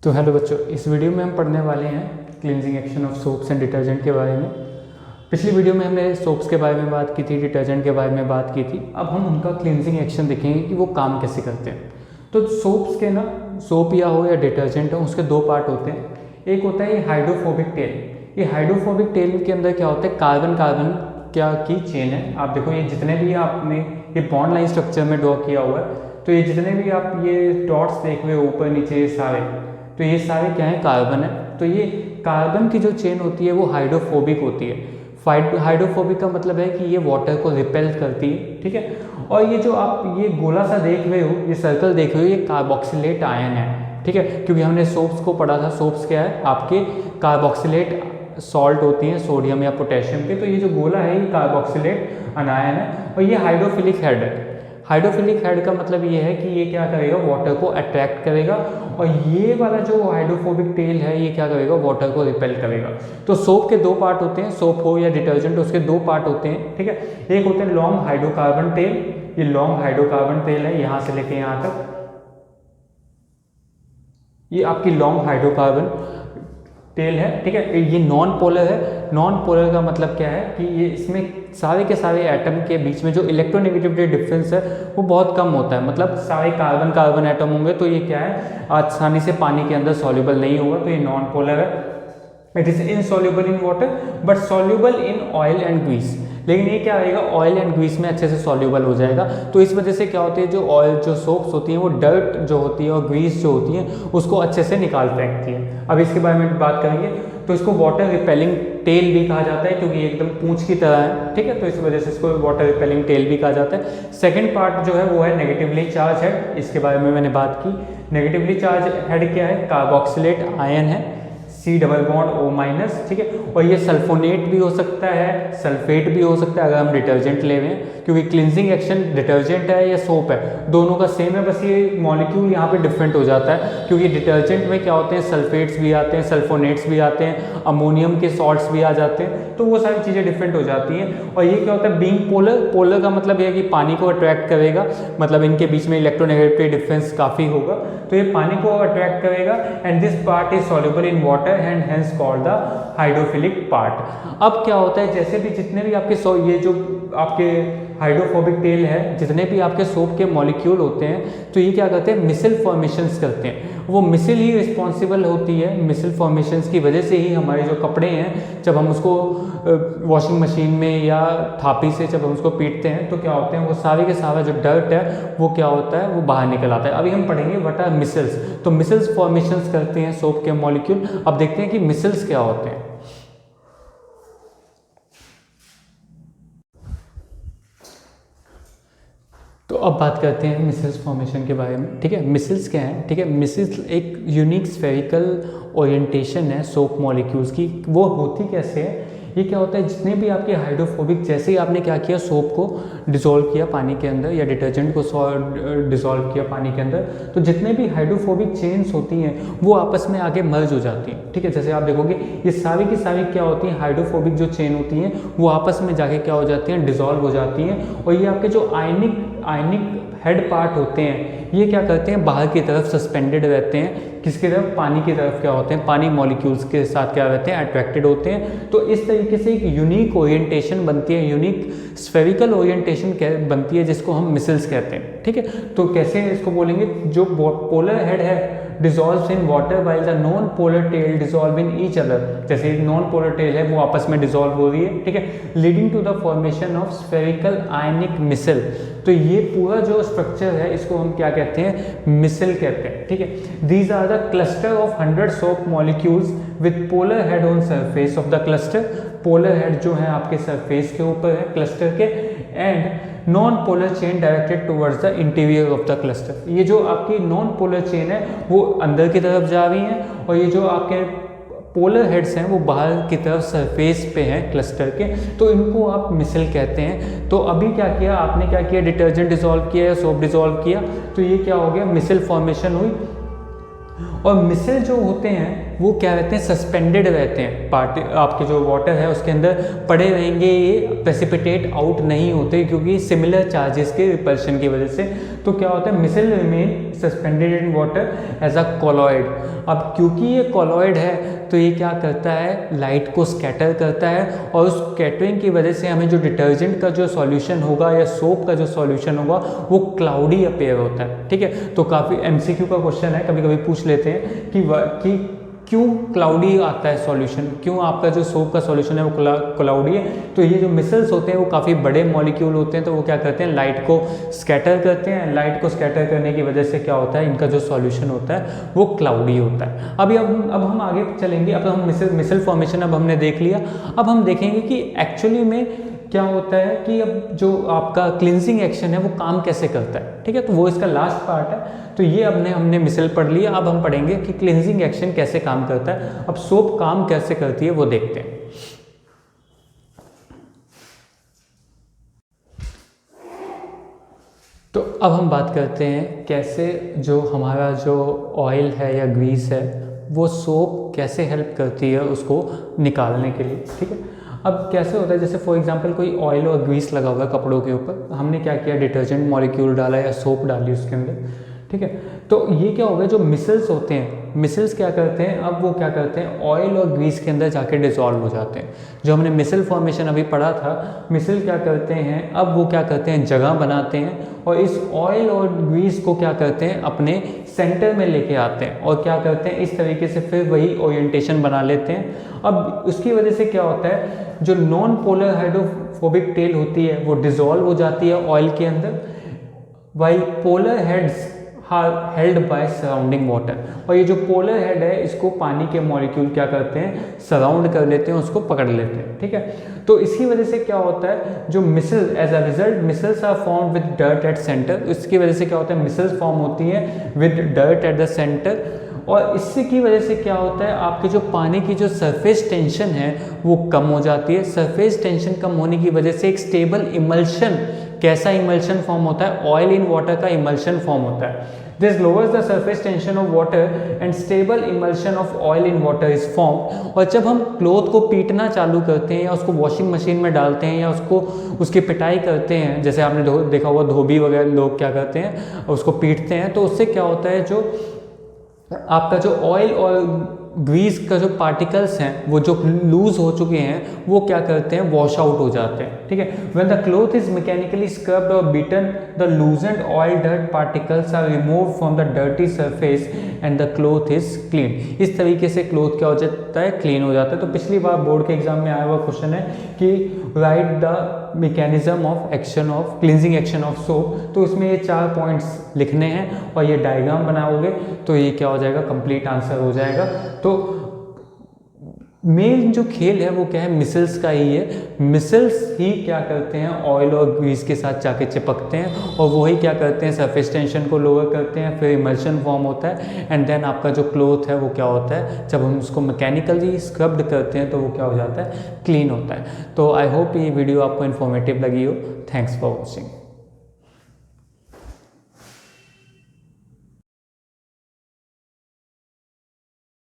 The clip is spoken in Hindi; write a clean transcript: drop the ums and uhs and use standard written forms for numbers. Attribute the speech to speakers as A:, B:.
A: तो हेलो बच्चों, इस वीडियो में हम पढ़ने वाले हैं cleansing action of soaps and detergent के बारे में। पिछली वीडियो में हमने सोप्स के बारे में बात की थी, डिटर्जेंट के बारे में बात की थी। अब हम उनका क्लींजिंग एक्शन देखेंगे कि वो काम कैसे करते हैं। तो सोप्स के ना, सोप या हो या डिटर्जेंट हो, उसके दो पार्ट होते हैं। एक होता है ये हाइड्रोफोबिक टेल। ये हाइड्रोफोबिक टेल के अंदर क्या होता है, कार्बन कार्बन क्या की चेन है। आप देखो, ये जितने भी आपने ये बॉन्ड लाइन स्ट्रक्चर में ड्रॉ किया हुआ है, तो ये जितने भी आप ये डॉट्स देख रहे हो ऊपर नीचे सारे, तो ये सारे क्या है, कार्बन है। तो ये कार्बन की जो चेन होती है वो हाइड्रोफोबिक होती है। हाइड्रोफोबिक का मतलब है कि ये वाटर को रिपेल करती है, ठीक है। और ये जो आप ये गोला सा देख रहे हो, ये सर्कल देख रहे हो, ये कार्बोक्सिलेट आयन है, ठीक है। क्योंकि हमने सोप्स को पढ़ा था, सोप्स क्या है, आपके कार्बोक्सिलेट सॉल्ट होती हैं सोडियम या पोटेशियम के। तो ये जो गोला है ये कार्बोक्सिलेट अनायन है और ये हाइड्रोफिलिक हेड है। हाइड्रोफिलिक हेड का मतलब ये है कि ये क्या करेगा, वाटर को अट्रैक्ट करेगा, और ये वाला जो हाइड्रोफोबिक टेल है ये क्या करेगा, वाटर को रिपेल करेगा। तो सोप के दो पार्ट होते हैं, सोप हो या डिटर्जेंट, उसके दो पार्ट होते हैं, ठीक है। एक होते हैं लॉन्ग हाइड्रोकार्बन टेल, ये लॉन्ग हाइड्रोकार्बन टेल है, यहाँ से लेके यहाँ तक ये आपकी लॉन्ग हाइड्रोकार्बन टेल है, ठीक है। ये नॉन पोलर है। नॉन पोलर का मतलब क्या है कि ये इसमें सारे के सारे एटम के बीच में जो इलेक्ट्रोनेगेटिविटी डिफरेंस है वो बहुत कम होता है। मतलब सारे कार्बन कार्बन एटम होंगे तो ये क्या है, आसानी से पानी के अंदर सॉल्युबल नहीं होगा, तो ये नॉन पोलर है। It is insoluble in water but soluble in oil and grease. लेकिन ये क्या रहेगा, ऑयल एंड ग्रीस में अच्छे से सॉल्युबल हो जाएगा। तो इस वजह से क्या होती है, जो ऑयल जो सोप्स होती हैं वो डर्ट जो होती है और ग्रीस जो होती है उसको अच्छे से निकाल फेंकती है। अब इसके बारे में बात करेंगे। तो इसको वाटर रिपेलिंग टेल भी कहा जाता है क्योंकि एकदम पूंछ की तरह है, ठीक है। तो इस वजह से इसको वाटर रिपेलिंग टेल भी कहा जाता है। सेकेंड पार्ट जो है वो है नेगेटिवली चार्ज हेड। इसके बारे में मैंने बात की। नेगेटिवली चार्ज हेड क्या है, कार्बोक्सिलेट आयन है, C डबल बॉन्ड O-, ठीक है। और ये सल्फोनेट भी हो सकता है, सल्फेट भी हो सकता है अगर हम डिटर्जेंट ले रहे हैं, क्योंकि क्लिनजिंग एक्शन डिटर्जेंट है या सोप है दोनों का सेम है, बस ये मॉलिक्यूल यहाँ पे डिफरेंट हो जाता है। क्योंकि डिटर्जेंट में क्या होते हैं, सल्फेट्स भी आते हैं, सल्फोनेट्स भी आते हैं, अमोनियम के सॉल्ट्स भी आ जाते हैं, तो वो सारी चीज़ें डिफरेंट हो जाती हैं। और ये क्या होता है, बीइंग पोलर। पोलर का मतलब ये है कि पानी को अट्रैक्ट करेगा, मतलब इनके बीच में इलेक्ट्रोनेगेटिविटी डिफरेंस काफ़ी होगा, तो ये पानी को अट्रैक्ट करेगा। And this part is soluble in water and hence called the hydrophilic part. अब क्या होता है, जैसे भी जितने भी आपके ये जो आपके हाइड्रोफोबिक टेल है, जितने भी आपके सोप के मॉलिक्यूल होते हैं, तो ये क्या करते हैं, मिसल फॉर्मेशंस करते हैं। वो मिसल ही रिस्पॉन्सिबल होती है, मिसल फॉर्मेशंस की वजह से ही हमारे जो कपड़े हैं, जब हम उसको वॉशिंग मशीन में या थापी से जब हम उसको पीटते हैं तो क्या होते हैं, वो सारे के सारा जो डर्ट है वो क्या होता है, वो बाहर निकल आता है। अभी हम पढ़ेंगे व्हाट आर मिसल्स। तो मिसल्स फॉर्मेशंस करते हैं सोप के मॉलिक्यूल। अब देखते हैं कि मिसल्स क्या होते हैं। तो अब बात करते हैं मिसल्स फॉर्मेशन के बारे में, ठीक है। मिसल्स क्या है, ठीक है। मिसल्स एक यूनिक स्फेरिकल ओरिएंटेशन है सोप मॉलिक्यूल्स की। वो होती कैसे है, ये क्या होता है, जितने भी आपके हाइड्रोफोबिक, जैसे ही आपने क्या किया, सोप को डिसॉल्व किया पानी के अंदर या डिटर्जेंट को डिसॉल्व किया पानी के अंदर, तो जितने भी हाइड्रोफोबिक चेन्स होती हैं वो आपस में आगे मर्ज हो जाती हैं, ठीक है। जैसे आप देखोगे ये सारी की सारी क्या होती हैं, हाइड्रोफोबिक जो चेन होती हैं वो आपस में जाके क्या हो जाती हैं, डिसॉल्व हो जाती हैं। और ये आपके जो आयनिक हेड पार्ट होते हैं ये क्या करते हैं, बाहर की तरफ सस्पेंडेड रहते हैं। किसकी तरफ, पानी की तरफ क्या होते हैं, पानी मॉलिक्यूल्स के साथ क्या रहते हैं, अट्रैक्टेड होते हैं। तो इस तरीके से एक यूनिक ओरिएंटेशन बनती है, यूनिक स्फेरिकल ओरिएंटेशन बनती है, जिसको हम मिसल्स कहते हैं, ठीक है। तो कैसे इसको बोलेंगे, जो पोलर हेड है dissolves in water while the non polar tail dissolve in each other. जैसे नॉन पोलर टेल है वो आपस में डिसॉल्व हो रही है, ठीक है, leading to the formation of spherical ionic micelle. तो ये पूरा जो स्ट्रक्चर है इसको हम क्या कहते हैं, मिसल कहते हैं, ठीक है। These are the cluster of 100 soap molecules with polar head on surface of the cluster. Polar head जो है आपके सरफेस के ऊपर है क्लस्टर के, and non polar chain directed towards the interior of the cluster. ये जो आपकी नॉन पोलर चेन है वो अंदर की तरफ जा रही है, और ये जो आपके पोलर हेड्स हैं वो बाहर की तरफ सरफेस पे हैं क्लस्टर के, तो इनको आप मिसल कहते हैं। तो अभी क्या किया आपने, क्या किया, डिटर्जेंट डिसॉल्व किया या सोप डिसॉल्व किया, तो ये क्या हो गया, मिसल फॉर्मेशन हुई। और मिसल जो होते हैं वो क्या रहते हैं, सस्पेंडेड रहते हैं, आपके जो वाटर है उसके अंदर पड़े रहेंगे, ये प्रेसिपिटेट आउट नहीं होते क्योंकि सिमिलर चार्जेस के रिपल्शन की वजह से। तो क्या होता है, micelle remain suspended in water as a colloid. अब क्योंकि ये कॉलॉइड है तो ये क्या करता है, लाइट को स्कैटर करता है और उस स्कैटरिंग की वजह से हमें जो डिटर्जेंट का जो सॉल्यूशन होगा या सोप का जो सॉल्यूशन होगा वो क्लाउडी अपीयर होता है। ठीक है, तो काफ़ी एमसीक्यू का क्वेश्चन है, कभी कभी पूछ लेते हैं कि क्यों क्लाउडी आता है सॉल्यूशन, क्यों आपका जो सोप का सॉल्यूशन है वो क्लाउडी है। तो ये जो मिसल्स होते हैं वो काफ़ी बड़े मॉलिक्यूल होते हैं, तो वो क्या करते हैं, लाइट को स्कैटर करते हैं। लाइट को स्कैटर करने की वजह से क्या होता है, इनका जो सॉल्यूशन होता है वो क्लाउडी होता है। अब हम आगे चलेंगे। अब हम मिसल फॉर्मेशन अब हमने देख लिया। अब हम देखेंगे कि एक्चुअली में क्या होता है कि अब जो आपका क्लिनजिंग एक्शन है वो काम कैसे करता है। ठीक है, तो वो इसका लास्ट पार्ट है। तो ये हमने मिसल पढ़ लिया। अब हम पढ़ेंगे कि क्लिनजिंग एक्शन कैसे काम करता है। अब सोप काम कैसे करती है वो देखते हैं। तो अब हम बात करते हैं कैसे जो हमारा जो ऑयल है या ग्रीस है वो सोप कैसे हेल्प करती है उसको निकालने के लिए। ठीक है, अब कैसे होता है, जैसे फॉर एग्जांपल कोई ऑयल और ग्रीस लगा हुआ है कपड़ों के ऊपर, हमने क्या किया, डिटर्जेंट मॉलिक्यूल डाला या सोप डाली उसके अंदर। ठीक है, तो ये क्या होगा, जो मिसल्स होते हैं, मिसल्स क्या करते हैं, अब वो क्या करते हैं, ऑयल और ग्रीस के अंदर जाके डिसॉल्व हो जाते हैं। जो हमने मिसल फॉर्मेशन अभी पढ़ा था, मिसल क्या करते हैं, अब वो क्या करते हैं, जगह बनाते हैं और इस ऑयल और ग्रीस को क्या करते हैं, अपने सेंटर में लेके आते हैं और क्या करते हैं, इस तरीके से फिर वही ओरिएंटेशन बना लेते हैं। अब उसकी वजह से क्या होता है, जो नॉन पोलर हाइड्रोफोबिक टेल होती है वो डिसॉल्व हो जाती है ऑयल के अंदर, while polar heads held by surrounding water. और ये जो पोलर हेड है इसको पानी के मॉलिक्यूल क्या करते हैं, सराउंड कर लेते हैं, उसको पकड़ लेते हैं। ठीक है, तो इसकी वजह से क्या होता है, जो micelle as a result micelles are form with dirt at centre. इसकी वजह से क्या होता है, मिसल्स फॉर्म होती हैं with dirt at the centre. और इससे की वजह से क्या होता है, आपके जो पानी की जो सरफेस टेंशन है वो कम हो जाती है। सरफेस टेंशन कम होने की वजह से एक स्टेबल इमल्शन, कैसा इमल्शन फॉर्म होता है, ऑयल इन वाटर का इमल्शन फॉर्म होता है। This lowers the surface tension of water and stable emulsion of oil in water is form. और जब हम क्लोथ को पीटना चालू करते हैं या उसको वॉशिंग मशीन में डालते हैं या उसकी पिटाई करते हैं, जैसे आपने देखा हुआ धोबी वगैरह लोग क्या करते हैं, उसको पीटते हैं, तो उससे क्या होता है, जो आपका जो ऑयल और ग्रीस का जो पार्टिकल्स हैं वो जो लूज हो चुके हैं वो क्या करते हैं, वॉश आउट हो जाते हैं। ठीक है, when the cloth is mechanically scrubbed और beaten the loosened oil dirt particles are removed from the dirty surface and the cloth is clean. इस तरीके से क्लोथ क्या हो जाता है, क्लीन हो जाता है। तो पिछली बार बोर्ड के एग्जाम में आया हुआ क्वेश्चन है कि right the mechanism of action of cleansing action of soap. तो इसमें ये 4 पॉइंट्स लिखने हैं और ये डायग्राम बनाओगे तो ये क्या हो जाएगा, कंप्लीट आंसर हो जाएगा। तो मेन जो खेल है वो क्या है, मिसल्स का ही है। मिसल्स ही क्या करते हैं, ऑयल और ग्रीस के साथ जाके चिपकते हैं और वही क्या करते हैं, सरफेस टेंशन को लोअर करते हैं, फिर इमल्शन फॉर्म होता है एंड देन आपका जो क्लोथ है वो क्या होता है, जब हम उसको मैकेनिकली स्क्रब्ड करते हैं तो वो क्या हो जाता है, क्लीन होता है। तो आई होप ये वीडियो आपको इन्फॉर्मेटिव लगी हो। Thanks for watching.